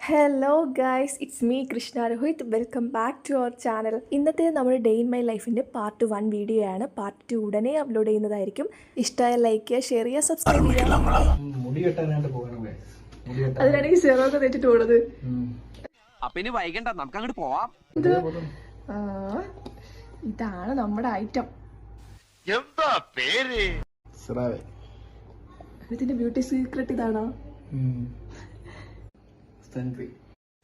Hello guys, it's me Krishna Rohit. Welcome back to our channel. ഇന്നത്തെ നമ്മുടെ day in my ലൈഫിൻ്റെ part 1 video ആണ്. Part 2 ഉടനെ അപ്ലോഡ് ചെയ്യുന്നതായിരിക്കും. ഇഷ്ടമായ ലൈക്ക് ചെയ്യുക, ഷെയർ ചെയ്യുക, സബ്സ്ക്രൈബ് ചെയ്യുക. അതിനാണെങ്കിൽ സെറോക്കെ തെറ്റിട്ട് പോണത്. ഇതാണ് നമ്മുടെ ഐറ്റം. ഇതിന്റെ ബ്യൂട്ടി സീക്രട്ട് ഇതാണോ?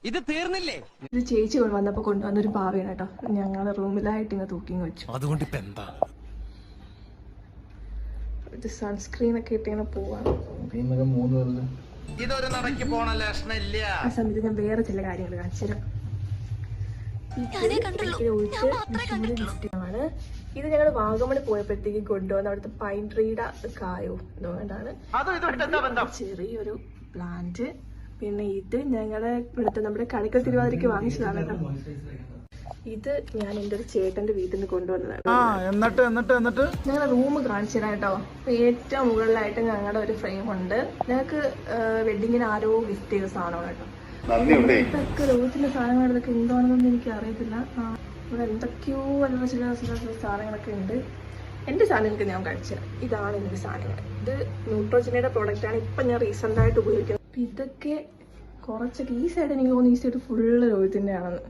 ഇത് തീർന്നില്ലേ? ഇത് ചേച്ചി വന്നപ്പോ കൊണ്ടുവന്നൊരു പാവയാണ് കേട്ടോ. ഞങ്ങളുടെ റൂമിലായിട്ട് ഇങ്ങനെ തൂക്കി വെച്ചു. അതുകൊണ്ട് ഇപ്പൊ എന്താ? ഇത് സൺസ്ക്രീൻ ഒക്കെ ഇട്ടിങ്ങനെ പോവാണ്. ഇതൊരു നടക്കി പോണ ലക്ഷണില്ല. ആ സമയത്ത് ഞാൻ വേറെ ചില കാര്യങ്ങൾ കാണിച്ചുതരാം. ഗിഫ്റ്റാണ് ഇത്. ഞങ്ങൾ വാഗമണ് പോയപ്പോഴത്തേക്ക് കൊണ്ടുവന്ന അവിടുത്തെ പൈൻ ട്രീയുടെ കായോ എന്തുകൊണ്ടാണ് ചെറിയൊരു പ്ലാന്റ്. പിന്നെ ഇത് ഞങ്ങളുടെ ഇവിടുത്തെ നമ്മുടെ കളിക്കൽ തിരുവാതിരക്ക് വാങ്ങിച്ചതാണ് കേട്ടോ. ഇത് ഞാൻ എൻ്റെ ഒരു ചേട്ടന്റെ വീട്ടിൽ നിന്ന് കൊണ്ടുവന്നതാണ്. ഞങ്ങളുടെ റൂം കാണിച്ചു തരാം കേട്ടോ. ഏറ്റവും മുകളിലായിട്ട് ഞങ്ങളുടെ ഒരു ഫ്രെയിം ഉണ്ട്. ഞങ്ങൾക്ക് വെഡിങ്ങിന് ആരോ ഗിഫ്റ്റ് ചെയ്ത സാധനമാണ് കേട്ടോ. ഇതൊക്കെ ലോകത്തിന്റെ സാധനങ്ങൾ. ഇതൊക്കെ എന്താണെന്നൊന്നും എനിക്ക് അറിയത്തില്ല. ഇവിടെ എന്തൊക്കെയോ നല്ല ചില സാധനങ്ങളൊക്കെ ഉണ്ട്. എൻ്റെ സാധനങ്ങൾക്ക് ഞാൻ കാണിച്ചു തരാം. ഇതാണ് എൻ്റെ സാധനങ്ങൾ. ഇത് ന്യൂട്രോജനയുടെ പ്രോഡക്റ്റ് ആണ്. ഇപ്പം ഞാൻ റീസെന്റ് ആയിട്ട് ഉപയോഗിക്കുന്നത്. ഇതൊക്കെ കുറച്ചൊക്കെ ഈ സൈഡ് എനിക്ക് തോന്നുന്നു ഈ സൈഡ് ഫുള്ള് രോഹിത്തിന്റെ ആണെന്ന്.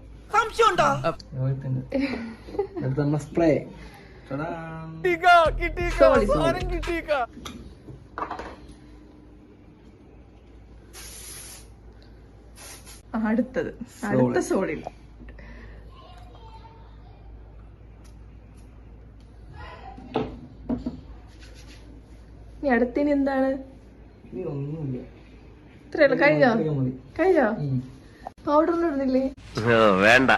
അടുത്ത സോളിൽ ഇനി അടുത്തതിന് എന്താണ്? ഇത്രയല്ല. കഴിഞ്ഞോ? പൗഡറിന് ഇടുന്നില്ലേ? വേണ്ട.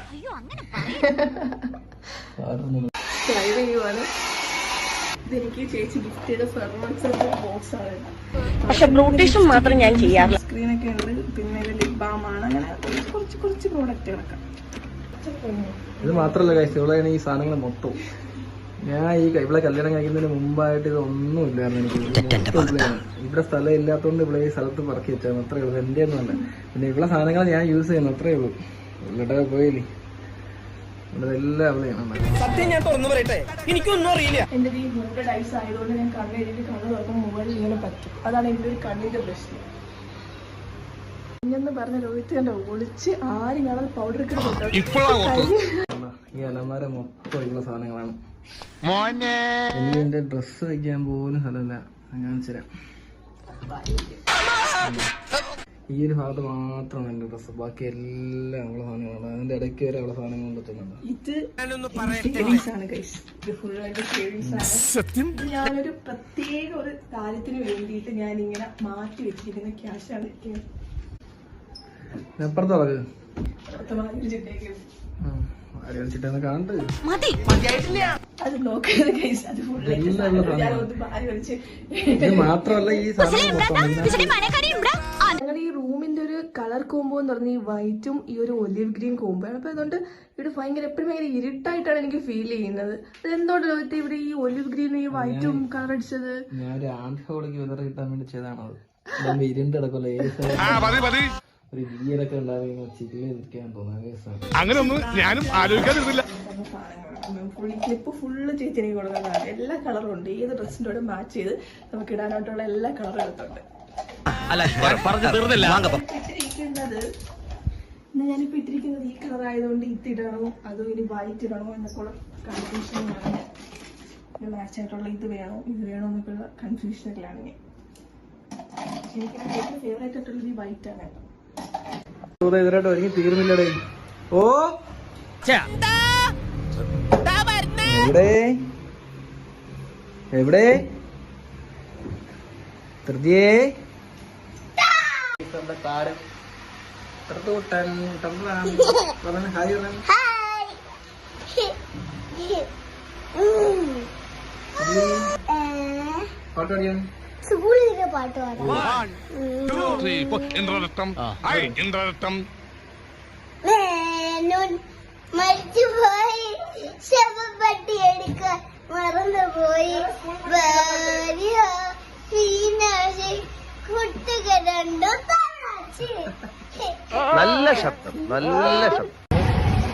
ട്രൈ ചെയ്യുവാണ്. ഇതെനിക്ക് ചേച്ചി ഗിഫ്റ്റ് ചെയ്ത ഫെർമൻസിന്റെ ബോക്സ് ആണ്. പക്ഷെ ബ്ലൂട്ടീഷും മാത്രം ഞാൻ ചെയ്യാറില്ല. സ്ക്രീനൊക്കെ ഉണ്ട്. പിന്നെ ലിപ് ബാം ആണ്. അങ്ങനെ കുറച്ച് പ്രോഡക്റ്റുകളൊക്കെ. ഇത് മാത്രല്ല കഴിച്ചു ഇവളെയാണ് ഈ സാധനങ്ങൾ മൊത്തം. ഞാൻ ഈ ഇവിടെ കല്യാണം കഴിക്കുന്നതിന് മുമ്പായിട്ട് ഇതൊന്നും ഇല്ലായിരുന്നു എനിക്ക്. ഇവിടെ സ്ഥലം ഇല്ലാത്തതുകൊണ്ട് ഇവിടെ ഈ സ്ഥലത്ത് പറക്കി വെച്ചാൽ അത്രേ ഉള്ളൂ. എൻ്റെ ഒന്നും അല്ല. പിന്നെ ഇവിടെ സാധനങ്ങൾ ഞാൻ യൂസ് ചെയ്യുന്നു, അത്രേ ഉള്ളൂ. ഇവിടെ പോയില്ലേ ഇവിടെ എല്ലാം അവിടെയാണ്. സത്യം ഞാൻ തുറന്നു പറയട്ടെ, എനിക്കൊന്നും അറിയില്ല. എന്റെ ഈ മുട്ട ഡൈസ് ആയതുകൊണ്ട് ഞാൻ കണ്ണെഴുതി കണ്ണ് തുറക്കുമ്പോൾ മുകളിൽ ഇങ്ങനെ പറ്റും. അതാണ് എൻ്റെ ഒരു കണ്ണിന്റെ പ്രശ്നം. എന്ന് പറഞ്ഞ രോഹിത് കണ്ടോ ഒളിച്ച് ആരും കാണാതെ പൗഡർ ഒക്കെ ഈ അലമാര മൊത്തം ഉള്ള സാധനങ്ങളാണ്. എനിക്ക് എന്റെ ഡ്രസ്സ് വയ്ക്കാൻ പോലും സ്ഥലമില്ല. ഞാൻ തരാം. ഈ ഒരു ഭാഗത്ത് മാത്രമാണ് എന്റെ ഡ്രസ്സ്. ബാക്കി എല്ലാം ഉള്ള സാധനങ്ങളാണ്. അതിന്റെ ഇടയ്ക്ക് വരെ ഉള്ള സാധനങ്ങൾ കൊണ്ടുവന്നുണ്ട്. ഞാനൊരു പ്രത്യേക ഒരു കാര്യത്തിന് വേണ്ടിയിട്ട് ഞാൻ ഇങ്ങനെ മാറ്റി വെച്ചിരിക്കുന്ന ക്യാഷാണ്. എപ്പുറത്തോളത് മാത്രമല്ല ഈ ഞങ്ങളുടെ ഈ റൂമിന്റെ ഒരു കളർ കോംബോ എന്ന് പറഞ്ഞ ഈ വൈറ്റും ഈ ഒരു ഒലിവ് ഗ്രീൻ കോംബോ ആണ്. അപ്പൊ അതുകൊണ്ട് ഇവിടെ എപ്പോഴും ഭയങ്കര ഇരുട്ടായിട്ടാണ് എനിക്ക് ഫീൽ ചെയ്യുന്നത്. അതെന്തുകൊണ്ട് ലോകത്ത് ഇവിടെ ഈ ഒലിവ് ഗ്രീനും ഈ വൈറ്റും കളർ അടിച്ചത്? ഞാൻ ഒരു ആൻഹോളിക്ക് വെതർ കിട്ടാൻ വേണ്ടി ചെയ്താണത്. ഇരുണ്ട് കിടക്കല്ലോ ഒരു വീടൊക്കെ ഉണ്ടാവുക ചില്ലിരിക്കാൻ തോന്നുന്നു. അങ്ങനെയൊന്നും ഞാനും ആലോചിക്കാതിരുന്നില്ല. ക്ലിപ്പ് ഫുള്ള് ചേച്ചിനെ കൊടുക്കുന്നതാണ്. എല്ലാ കളറും ഉണ്ട്. ഏത് ഡ്രസ്സിൻ്റെ കൂടെ മാച്ച് ചെയ്ത് നമുക്ക് ഇടാനായിട്ടുള്ള എല്ലാ കളറും എടുത്തുണ്ട്. ഞാനിപ്പോ ഇട്ടിരിക്കുന്നത് ഈ കളർ ആയതുകൊണ്ട് ഇതിടണോ അതോ ഇനി വൈറ്റ് ഇടണോ എന്നൊക്കെ കൺഫ്യൂഷനാണ്. മാച്ച് ആയിട്ടുള്ള ഇത് വേണോ എന്നൊക്കെയുള്ള കൺഫ്യൂഷനൊക്കെയാണ് ഞാൻ. എനിക്ക് ഏറ്റവും ഫേവറേറ്റ് ആയിട്ടുള്ളത് ഈ വൈറ്റ് ആണ്. ഇതിലായിട്ട് ഒരുങ്ങി തീർന്നില്ലടേ. ഓ എവിടെ തൃതിയേ താരം ഹായ് പാട്ടോടിയാണ്. മരിച്ചുപോയി, ശവപ്പെട്ടി എടുക്കാൻ മറന്നുപോയി, ഭാര്യ കുട്ടുകരണ്ടോ വെച്ച് നല്ല ശബ്ദം, നല്ല ശബ്ദം.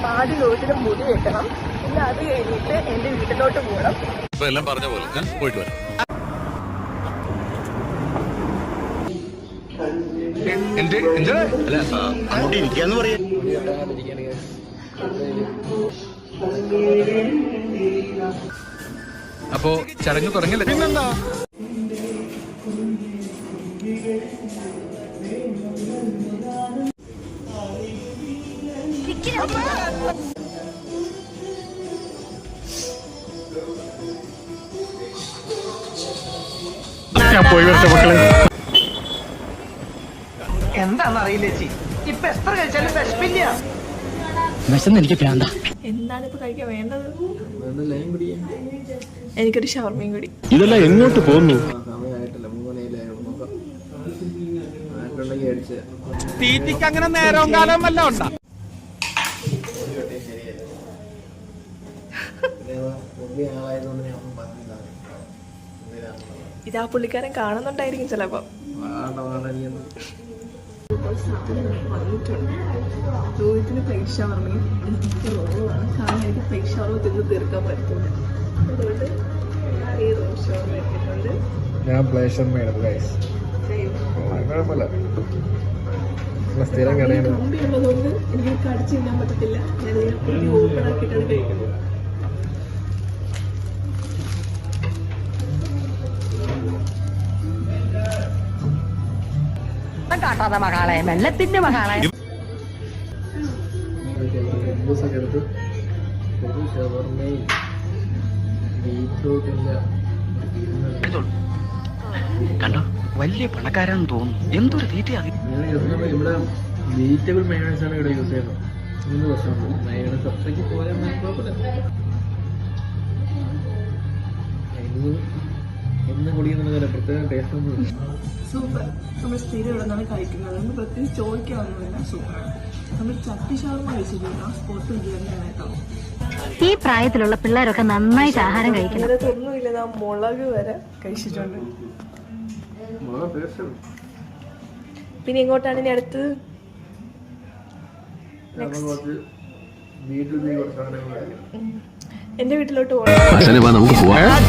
പാതി ലോകത്തിന് മുടി വെക്കണം. പിന്നെ അത് കഴിഞ്ഞിട്ട് എന്റെ വീട്ടിലോട്ട് പോകണം. എല്ലാം പറഞ്ഞ പോലെ ഞാൻ പോയിട്ട് വരാം. അങ്ങോട്ട് ഇരിക്കാന്ന് പറയാ. അപ്പോ ചടങ്ങ് തുടങ്ങില്ല. പിന്നെന്താ? ഞാൻ പോയി വരട്ടെ മക്കളെ. എന്താന്നറിയില്ല ചേച്ചി, ഇപ്പൊ എത്ര കഴിച്ചാലും വിശപ്പില്ല. എനിക്ക് പ്രാന്ത. എന്താണ് ഇപ്പൊ കഴിക്കാൻ വേണ്ടത്? ലൈൻ പിടിക്കാൻ എനിക്കൊരു ഷവർമയും കൂടി. ഇതെല്ലാം എങ്ങോട്ട് പോകുന്നു? സമയമായിട്ടില്ല, 3 മണിയിലായിരുന്നു. നോക്കാം ആയിട്ടുണ്ടെങ്കിൽ അടിച്ച് തീറ്റിക്ക് അങ്ങനെ നേരവും കാലവും വല്ല ഉണ്ടാ. പുതിയ ആളായതുകൊണ്ട് ഞാൻ ഒന്നും പറഞ്ഞില്ല. ഇതാ പുള്ളിക്കാരൻ കാണുന്നുണ്ടായിരിക്കും ചിലപ്പോ. വന്നിട്ടുണ്ട്. രോഹിത്തിന് പ്ലേറ്റ് ഷവർമയും എനിക്ക് റോളുമാണ്. കാരണം എനിക്ക് പ്ലേറ്റ് ഷവർമ തിന്ന് തീർക്കാൻ പറ്റില്ല. അതുകൊണ്ട് ഞാൻ ഈ റോൾ ഷവർമ എടുത്തിട്ടുണ്ട്. ഞാൻ പ്ലേഷർ എടുത്തു ഗൈസ്. കുഴപ്പമില്ല, സ്ഥിരം കടയാണ്. കമ്പി ഉള്ളതുകൊണ്ട് എനിക്ക് കടിച്ചു തിന്നാൻ പറ്റത്തില്ല. ഞാൻ ഇതിനെ ഓപ്പൺ ആക്കിയിട്ടാണ് കഴിക്കുന്നത്. കാട്ടാത്ത മകളെ, വെള്ളത്തിന്റെ മകളെ. ഒക്കെ എടുത്ത് ഒരു ഷവർമയും ബീറ്റ്റൂട്ടിന്റെ കണ്ടോ വലിയ പണക്കാരാന്ന് തോന്നുന്നു. എന്തൊരു തീറ്റയാ. ഇവിടെ വെജിറ്റബിൾ മയോണൈസ് ആണ് ഇവിടെ യൂസ് ചെയ്യുന്നത്. 3 വർഷം മയോണൈസ് അത്രയ്ക്ക് പോയാൽ കുഴപ്പമില്ല. എന്ന് കുടിക്കുന്നുണ്ടെങ്കിൽ പ്രത്യേകം ടേസ്റ്റ് ഒന്നും സൂപ്പർ. നമ്മൾ സ്ഥിരം ഇവിടെ നിന്നാണ് കഴിക്കുന്നത്. നമ്മൾ പ്രത്യേകിച്ച് ചോദിക്കാവുന്നതല്ല. സൂപ്പറാണ്. നമ്മൾ ചട്ടി ഷവർമ കഴിച്ചിട്ടുണ്ട്. ആ സ്പോട്ട് ചെയ്യാനാണ് കേട്ടോ. ഈ പ്രായത്തിലുള്ള പിള്ളേരൊക്കെ നന്നായിട്ട് ആഹാരം കഴിക്കണം. ഇതിനകത്തൊന്നുമില്ല, ഞാൻ മുളക് വരെ കഴിച്ചിട്ടുണ്ട്. പിന്നെ എങ്ങോട്ടാണ് ഇനി അടുത്തത്? വീട്ടിൽ കുറച്ച് സാധനങ്ങൾ എന്റെ വീട്ടിലോട്ട് പോകണം. നമുക്ക് പോവാം.